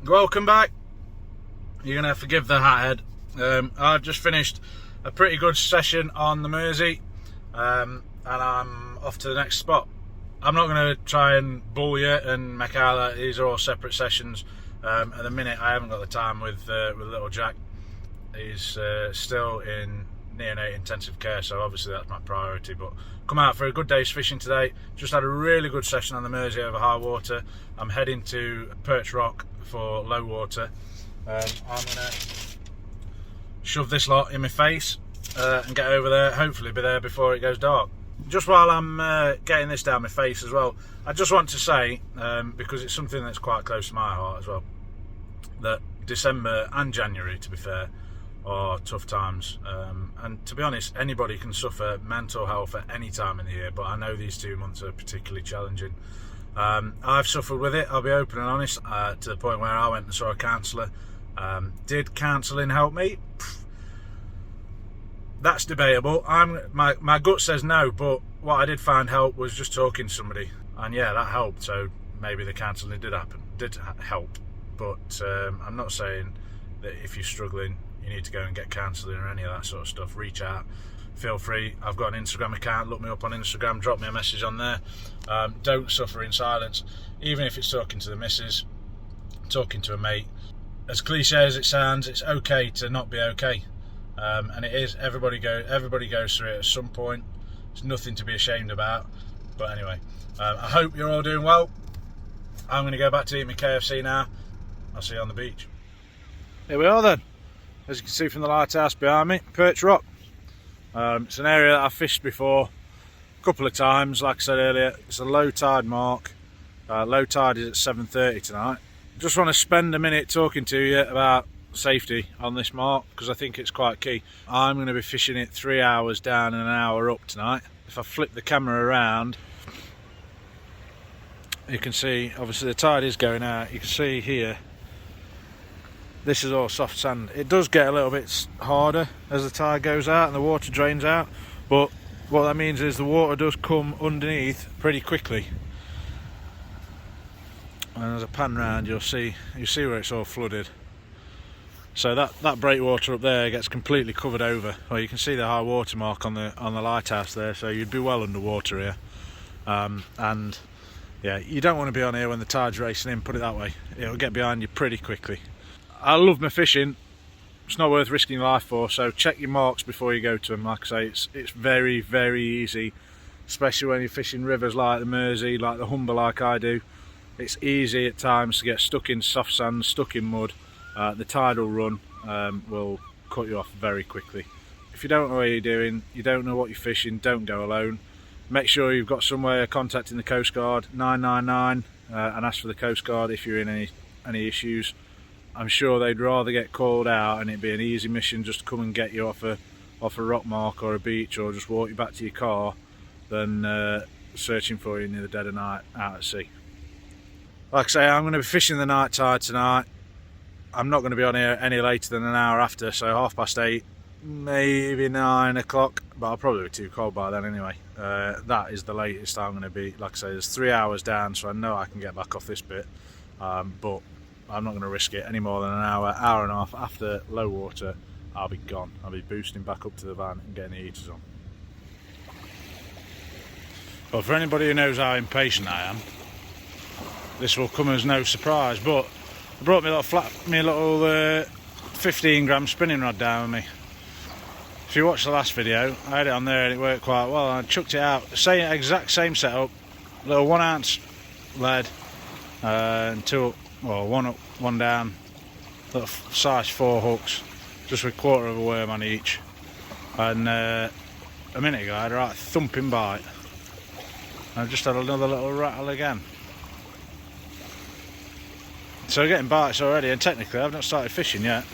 Welcome back. You're gonna forgive the hat head. I've just finished a pretty good session on the Mersey, and I'm off to the next spot. I'm not going to try and bull you and make out that these are all separate sessions. At the minute, I haven't got the time with little Jack. He's still in neonate intensive care, so obviously that's my priority. But come out for a good day's fishing today. Just had a really good session on the Mersey over high water. I'm heading to Perch Rock for low water. I'm going to shove this lot in my face and get over there, hopefully be there before it goes dark. Just while I'm getting this down my face as well, I just want to say, because it's something that's quite close to my heart as well, that December and January, to be fair, are tough times. And to be honest, anybody can suffer mental health at any time in the year, but I know these 2 months are particularly challenging. I've suffered with it, I'll be open and honest, to the point where I went and saw a counsellor. Did counselling help me? That's debatable. My gut says no, but what I did find help was just talking to somebody, and yeah, that helped. So maybe the counselling did help, but I'm not saying that if you're struggling you need to go and get counselling or any of that sort of stuff. Reach out, feel free. I've got an Instagram account, look me up on Instagram, drop me a message on there. Don't suffer in silence, even if it's talking to the missus, talking to a mate. As cliche as it sounds, it's okay to not be okay. And it is. Everybody goes through it at some point. It's nothing to be ashamed about. But anyway, I hope you're all doing well. I'm going to go back to eat my KFC now. I'll see you on the beach. Here we are then. As you can see from the lighthouse behind me, Perch Rock. It's an area that I've fished before a couple of times. Like I said earlier, it's a low tide mark. Low tide is at 7:30 tonight. Just want to spend a minute talking to you about safety on this mark, because I think it's quite key. I'm going to be fishing it 3 hours down and an hour up tonight. If I flip the camera around, you can see obviously the tide is going out. You can see here, this is all soft sand. It does get a little bit harder as the tide goes out and the water drains out, but what that means is the water does come underneath pretty quickly. And as I pan round, you see where it's all flooded. So that breakwater up there gets completely covered over. Well, you can see the high water mark on the lighthouse there, so you'd be well underwater here. And yeah, you don't want to be on here when the tide's racing in, put it that way. It'll get behind you pretty quickly. I love my fishing. It's not worth risking your life for, so check your marks before you go to them. Like I say, it's very, very easy, especially when you're fishing rivers like the Mersey, like the Humber, like I do. It's easy at times to get stuck in soft sand, stuck in mud. The tidal run will cut you off very quickly. If you don't know what you're doing, you don't know what you're fishing, don't go alone. Make sure you've got somewhere contacting the Coast Guard, 999, and ask for the Coast Guard if you're in any issues. I'm sure they'd rather get called out and it'd be an easy mission just to come and get you off a rock mark or a beach, or just walk you back to your car, than searching for you near the dead of night out at sea. Like I say, I'm going to be fishing the night tide tonight. I'm not going to be on here any later than an hour after, so 8:30, maybe 9 o'clock, but I'll probably be too cold by then anyway. That is the latest I'm going to be. Like I say, there's 3 hours down, so I know I can get back off this bit, but I'm not going to risk it any more than an hour and a half after low water. I'll be gone. I'll be boosting back up to the van and getting the heaters on. Well, for anybody who knows how impatient I am, this will come as no surprise, but I brought my little 15 gram spinning rod down with me. If you watched the last video, I had it on there and it worked quite well. I chucked it out, exact same setup, little 1 ounce lead, and one up, one down, little size 4 hooks, just with 1/4 of a worm on each. And a minute ago I had a right thumping bite. I've just had another little rattle again. So we're getting bites already, and technically I've not started fishing yet.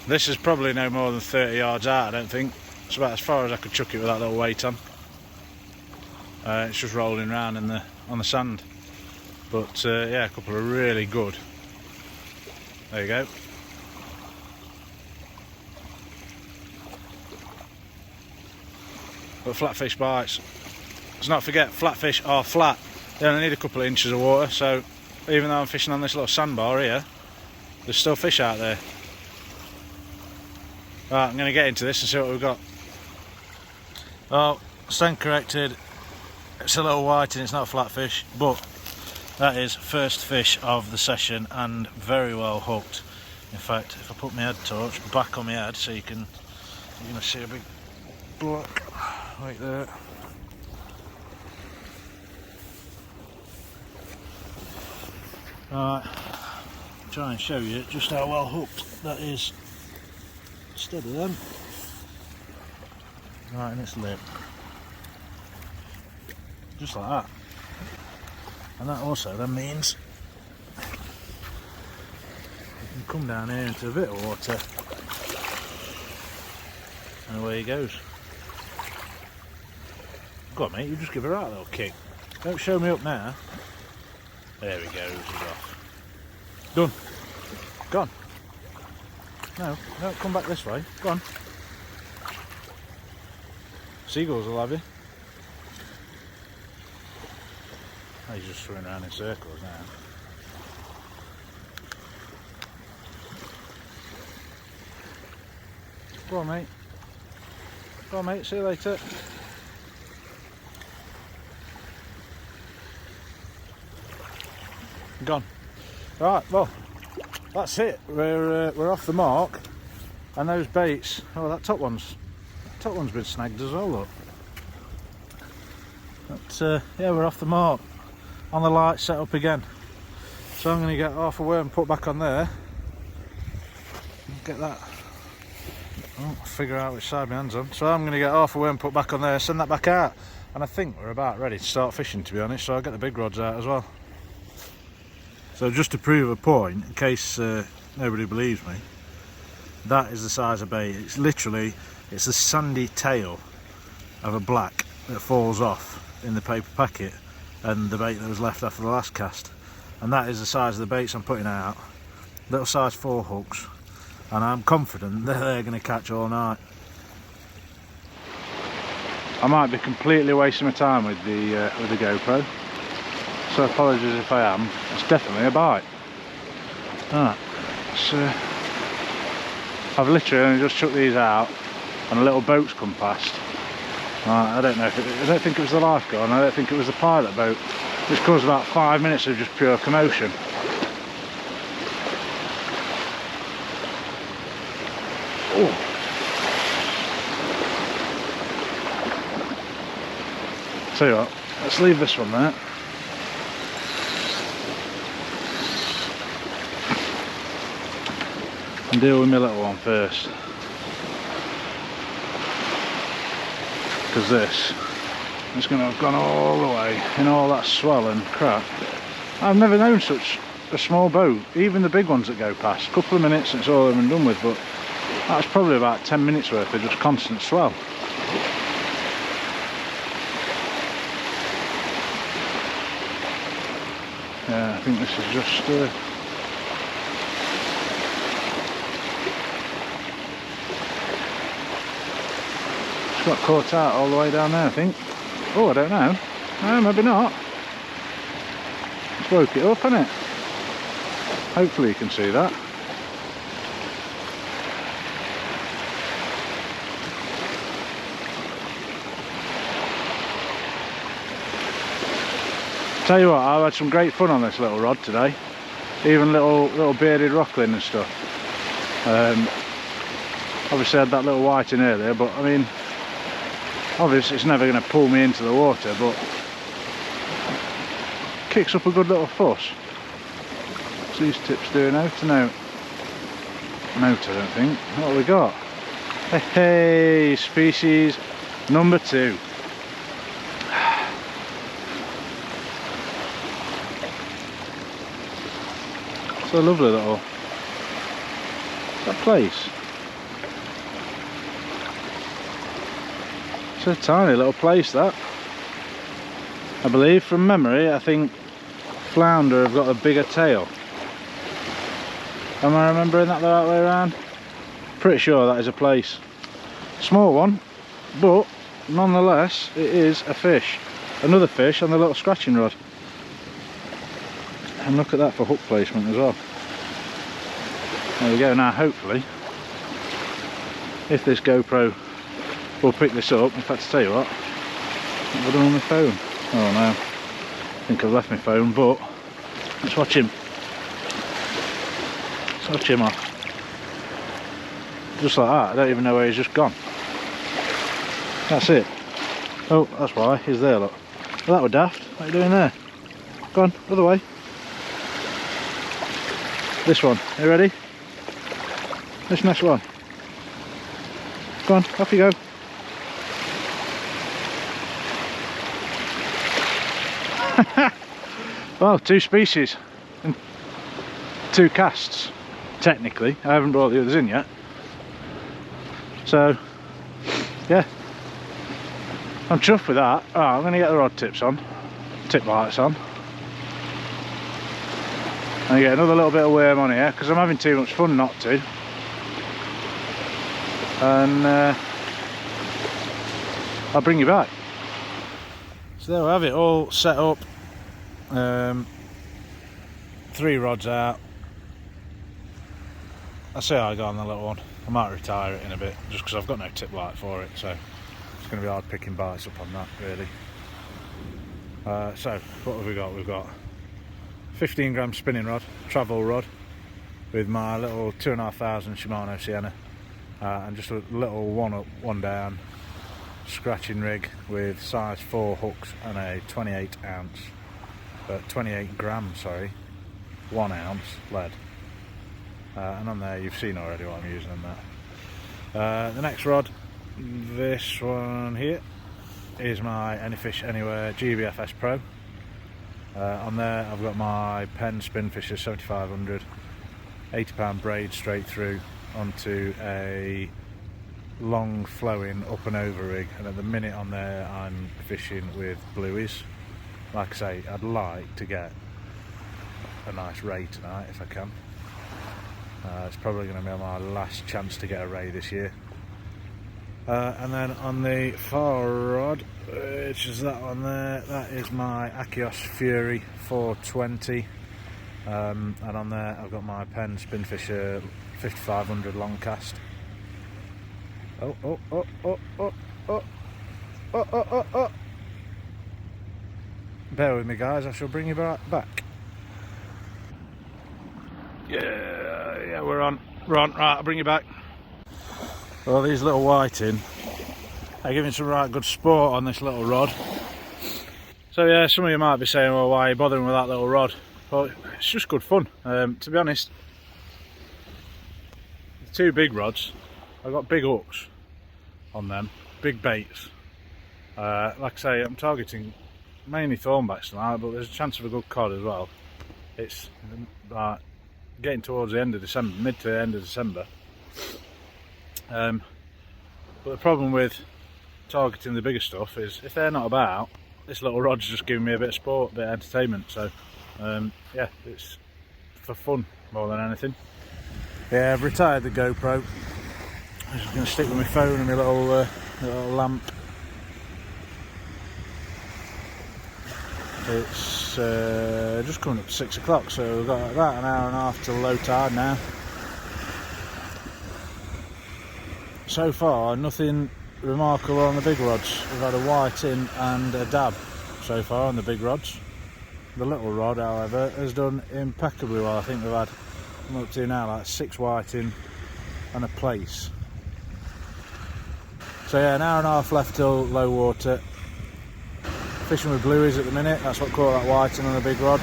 This is probably no more than 30 yards out, I don't think. It's about as far as I could chuck it with that little weight on. It's just rolling around on the sand. But yeah, a couple of really good. There you go. But flatfish bites. let's not forget, flatfish are flat. They only need a couple of inches of water, so even though I'm fishing on this little sandbar here, there's still fish out there. Right, I'm going to get into this and see what we've got. Well, stand corrected, it's a little white and it's not a flatfish, but that is first fish of the session and very well hooked. In fact, if I put my head torch back on my head so you're going to see a big block right there. Alright, try and show you just how well hooked that is. Steady then. Right in its lip. Just like that. And that also then means you can come down here into a bit of water and away he goes. Go on mate, you just give her a right little kick. Don't show me up now. There he goes, he's off. Done. Gone. No, don't come back this way. Go on. Seagulls will have you. Oh, he's just swimming around in circles now. Go on mate. Go on mate, see you later. Gone. Right, well, that's it. We're off the mark, and those baits. Oh, that top one's been snagged as well. Look. But yeah, we're off the mark. On the light, set up again. So I'm going to get half a worm put back on there. Get that. Oh, figure out which side my hand's on. So I'm going to get half a worm put back on there, send that back out, and I think we're about ready to start fishing. To be honest, so I'll get the big rods out as well. So just to prove a point, in case nobody believes me, that is the size of bait. It's literally, it's the sandy tail of a black that falls off in the paper packet and the bait that was left after the last cast. And that is the size of the baits I'm putting out. Little size 4 hooks. And I'm confident that they're going to catch all night. I might be completely wasting my time with the GoPro. So apologies if I am. It's definitely a bite. Right, so I've literally only just chucked these out and a little boat's come past. Right, I don't know if I don't think it was the lifeguard, and I don't think it was the pilot boat, which caused about 5 minutes of just pure commotion. Oh. Tell you what, let's leave this one there. And deal with my little one first, because this is going to have gone all the way in all that swell and crap. I've never known such a small boat, even the big ones that go past. A couple of minutes and it's all over and done with, but that's probably about 10 minutes worth of just constant swell. Yeah, I think this is just got caught out all the way down there, I think. Oh, I don't know. No, maybe not. It's woke it up, hasn't it? Hopefully you can see that. Tell you what, I've had some great fun on this little rod today. Even little bearded rockling and stuff. Obviously I had that little white in earlier, but I mean, obviously it's never going to pull me into the water, but kicks up a good little fuss. What's these tips doing? Out and out. Note, I don't think. What have we got? Hey, species number 2. So lovely little that place. It's a tiny little place, that. I believe from memory, I think flounder have got a bigger tail. Am I remembering that the right way around? Pretty sure that is a place. Small one, but nonetheless it is a fish. another fish on the little scratching rod. And look at that for hook placement as well. There we go. Now hopefully, if this GoPro will pick this up, in fact, to tell you what, I've done on my phone. Oh no, I think I've left my phone, but let's watch him. Let's watch him off. Just like that, I don't even know where he's just gone. That's it. Oh, that's why, he's there, look. Well, that were daft. What are you doing there? Go on, other way. This one, are you ready? This next one. Go on, off you go. Well, 2 species and 2 casts, technically. I haven't brought the others in yet. So, yeah, I'm chuffed with that. Oh, I'm going to get the rod tips on, tip lights on. And get another little bit of worm on here, because I'm having too much fun not to. And I'll bring you back. So there we have it, all set up. 3 rods out. I'll see how I got on the little one. I might retire it in a bit, just because I've got no tip light for it, so it's going to be hard picking bites up on that, really. So, what have we got? We've got 15 gram spinning rod, travel rod, with my little 2,500 Shimano Sienna, and just a little 1 up, 1 down scratching rig with size 4 hooks and a 28 gram, sorry, 1 ounce lead. And on there you've seen already what I'm using on that. The next rod, this one here, is my Anyfish Anywhere GBFS Pro. On there I've got my Penn Spinfisher 7500, 80 pound braid straight through onto a long flowing up and over rig, and at the minute on there I'm fishing with blueies. Like I say, I'd like to get a nice ray tonight if I can. It's probably going to be my last chance to get a ray this year. And then on the far rod, which is that one there, that is my Achios Fury 420. And on there I've got my Penn Spinfisher 5500 long cast. Oh. Bear with me guys, I shall bring you back. Yeah, we're on. Right, I'll bring you back. Well, these little whiting are giving some right good sport on this little rod. So yeah, some of you might be saying, well, why are you bothering with that little rod? Well, it's just good fun. To be honest, the 2 big rods, I've got big hooks on them, big baits. Like I say, I'm targeting mainly thornbacks tonight, but there's a chance of a good cod as well. It's like getting towards the end of December, mid to the end of December. But the problem with targeting the bigger stuff is if they're not about, this little rod's just giving me a bit of sport, a bit of entertainment. So yeah, it's for fun more than anything. Yeah, I've retired the GoPro. I'm just going to stick with my phone and my little lamp. It's just coming up to 6 o'clock, so we've got about an hour and a half till low tide now. So far, nothing remarkable on the big rods. We've had a whiting and a dab so far on the big rods. The little rod, however, has done impeccably well. I think we've had, I'm up to now, like 6 whiting and a place. So yeah, an hour and a half left till low water. Fishing with blueies at the minute, that's what caught that whiting on the big rod,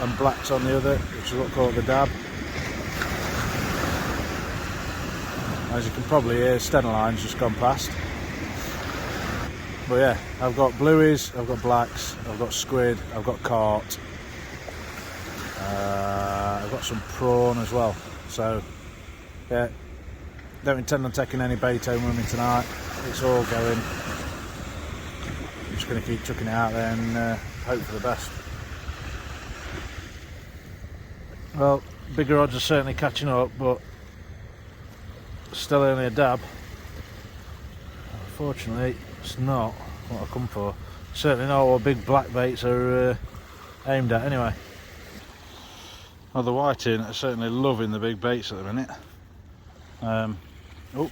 and blacks on the other, which is what caught the dab. As you can probably hear, Stenoline's just gone past. But yeah, I've got blueies, I've got blacks, I've got squid, I've got carp, I've got some prawn as well. So yeah, don't intend on taking any bait home with me tonight. It's all going. I'm just going to keep chucking it out there and hope for the best. Well, bigger rods are certainly catching up, but still only a dab. Unfortunately, it's not what I come for. Certainly not what big black baits are aimed at anyway. Well, the whiting are certainly loving the big baits at the minute. Oh.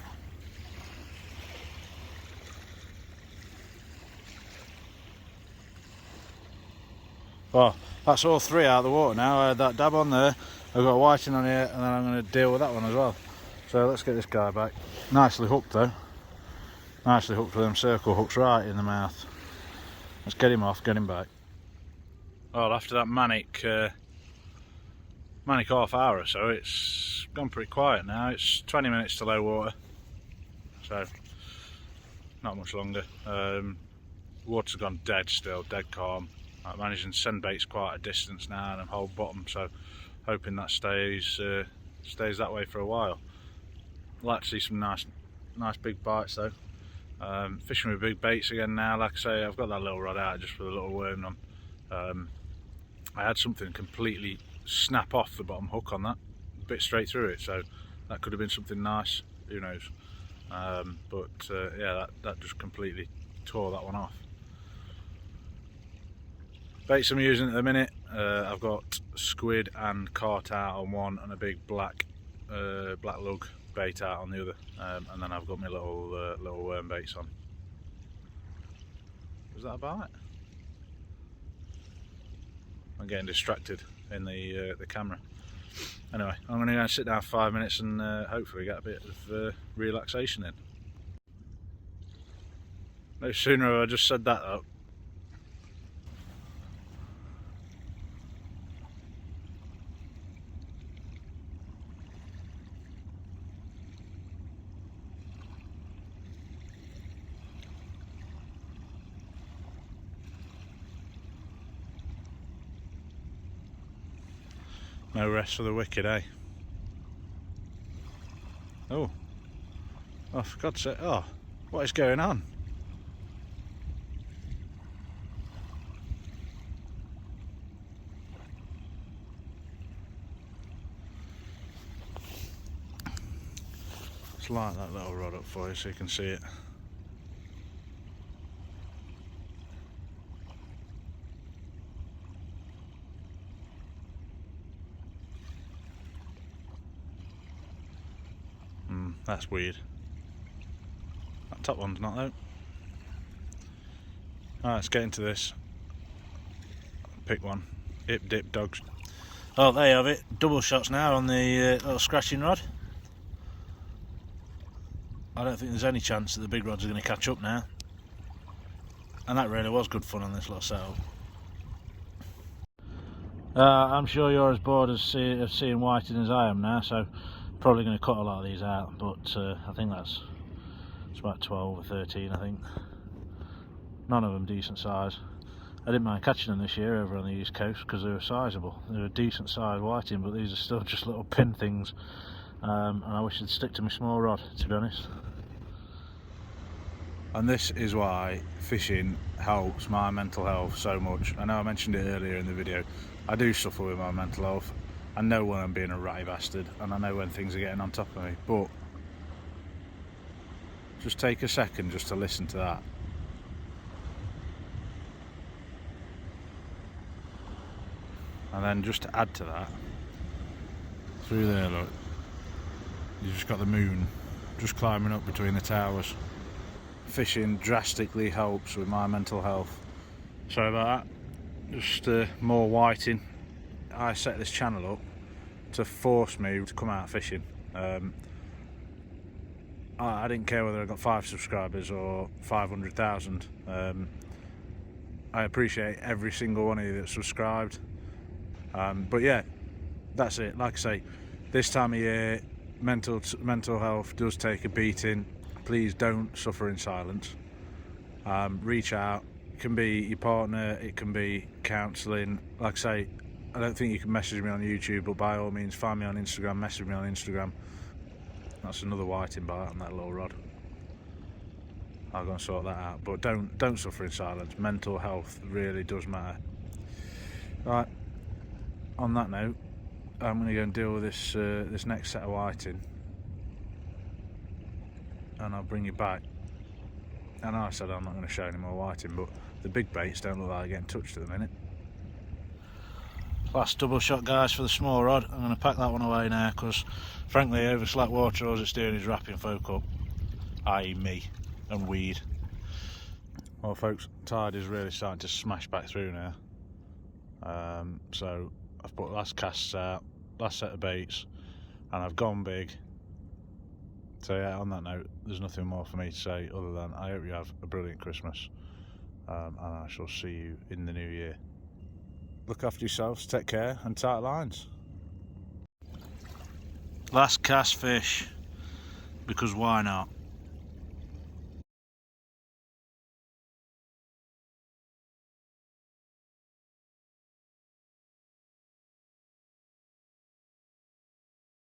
Well, that's all three out of the water now. I had that dab on there, I've got a whiting on here, and then I'm going to deal with that one as well. So let's get this guy back. Nicely hooked though. Nicely hooked with them circle hooks right in the mouth. Let's get him off, get him back. Well, after that manic half hour or so, it's gone pretty quiet now. It's 20 minutes to low water, so not much longer. Water's gone dead still, dead calm. I'm managing to send baits quite a distance now and I'm hold bottom, so hoping that stays that way for a while. I'd like to see some nice big bites though. Fishing with big baits again now. Like I say, I've got that little rod out just with a little worm on. I had something completely snap off the bottom hook on that, bit straight through it, so that could have been something nice, who knows. Yeah, that just completely tore that one off. Baits I'm using at the minute, I've got squid and carp out on one and a big black lug bait out on the other, and then I've got my little worm baits on. Was that a bite? I'm getting distracted in the camera. Anyway, I'm going to go and sit down for 5 minutes and hopefully get a bit of relaxation in. No sooner have I just said that up. No rest for the wicked, eh? Oh, for God's sake, oh, what is going on? Let's light that little rod up for you so you can see it. That's weird. That top one's not though. Alright, let's get into this. Pick one. Hip dip dogs. Oh, there you have it. Double shots now on the little scratching rod. I don't think there's any chance that the big rods are going to catch up now. And that really was good fun on this little setup. I'm sure you're as bored of seeing whiting as I am now, so probably going to cut a lot of these out, but I think it's about 12 or 13, I think. None of them decent size. I didn't mind catching them this year over on the east coast because they were sizable. They were decent size whiting, but these are still just little pin things, and I wish they'd stick to my small rod, to be honest. And this is why fishing helps my mental health so much. I know I mentioned it earlier in the video. I do suffer with my mental health. I know when I'm being a ratty bastard, and I know when things are getting on top of me, but just take a second just to listen to that. And then just to add to that, through there, look, you just got the moon just climbing up between the towers. Fishing drastically helps with my mental health. Sorry about that. Just more whiting. I set this channel up to force me to come out fishing. I didn't care whether I got 5 subscribers or 500,000. I appreciate every single one of you that subscribed. But yeah, that's it. Like I say, this time of year, mental health does take a beating. Please don't suffer in silence. Reach out. It can be your partner, it can be counselling. Like I say, I don't think you can message me on YouTube, but by all means find me on Instagram, message me on Instagram. That's another whiting bite on that little rod. I'll go and sort that out. But don't suffer in silence. Mental health really does matter. Right, on that note, I'm going to go and deal with this next set of whiting, and I'll bring you back. I know I said I'm not going to show any more whiting, but The big baits don't look like getting touched at the minute. Last double shot, guys, for the small rod. I'm going to pack that one away now because frankly over slack water all it's doing is wrapping folk up, i.e. me and weed. Well folks, tide is really starting to smash back through now, so I've put last casts out, last set of baits, and I've gone big. So yeah, on that note, there's nothing more for me to say other than I hope you have a brilliant Christmas, and I shall see you in the new year. Look after yourselves, take care, and tight lines. Last cast fish, because why not?